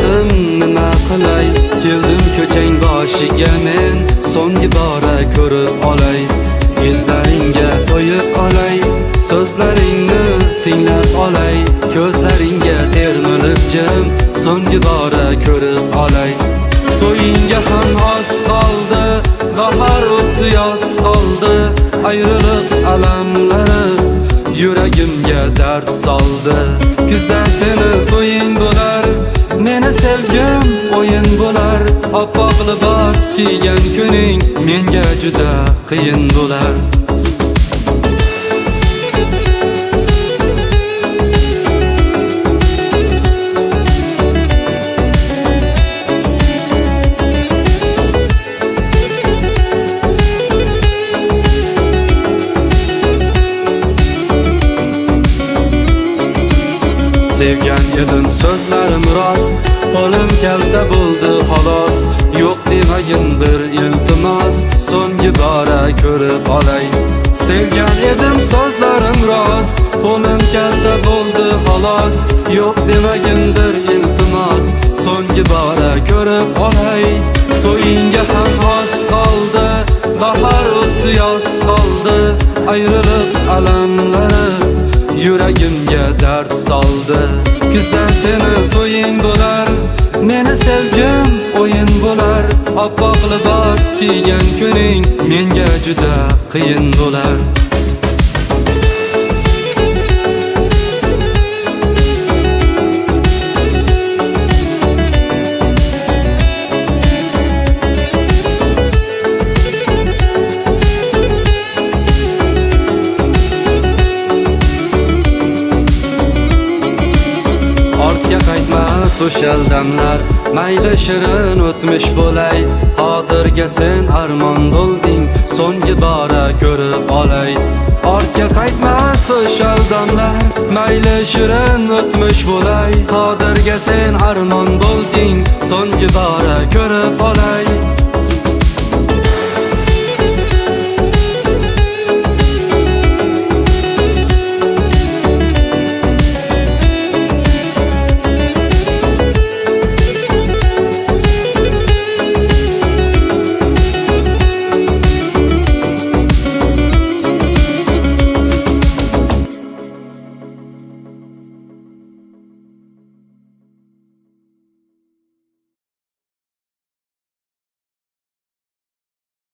qildim nima qilay, keldim ko'chang boshiga men so'nggi bora ko'rib olay. Yuzlaringga to'yib olay, so'zlaringni tinglab olay, ko'zlaringga termilib jim so'nggi bora ko'rib olay. To'yingga ham oz qoldi, bahor o'tdi, yoz qoldi, ayriliq alamlari yuragimga dard soldi. Kuzda seni to'ying bo'lar, meni sevgim o'yin bo'lar, oppoq libos kiygan kuning menga juda qiyin bo'lar. Sevgan edim so'zlarim rost, qo'lim kalta bo'ldi xolos. Yo'q demagin bir iltimos, so'nggi bora ko'rib olay. Sevgan edim so'zlarim rost, qo'lim kalta bo'ldi xolos. Yo'q demagin bir iltimos, so'nggi bora ko'rib olay. To'yingga ham oz qoldi, bahor o'tdi, yoz qoldi, ayriliq alamlari yuragimga dard soldi. Kuzda seni to'ying bo'lar, meni sevgim o'yin bo'lar, oppoq libos kiygan kuning menga juda qiyin bo'lar. Ortga qaytmas o'shal damlar, mayli shirin o'tmish bo'lay. Qodirga sen armon bo'lding, so'nggi bora ko'rib olay. Ortga qaytmas o'shal damlar, mayli shirin o'tmish bo'lay. Qodirga sen armon bo'lding, so'nggi bora ko'rib olay.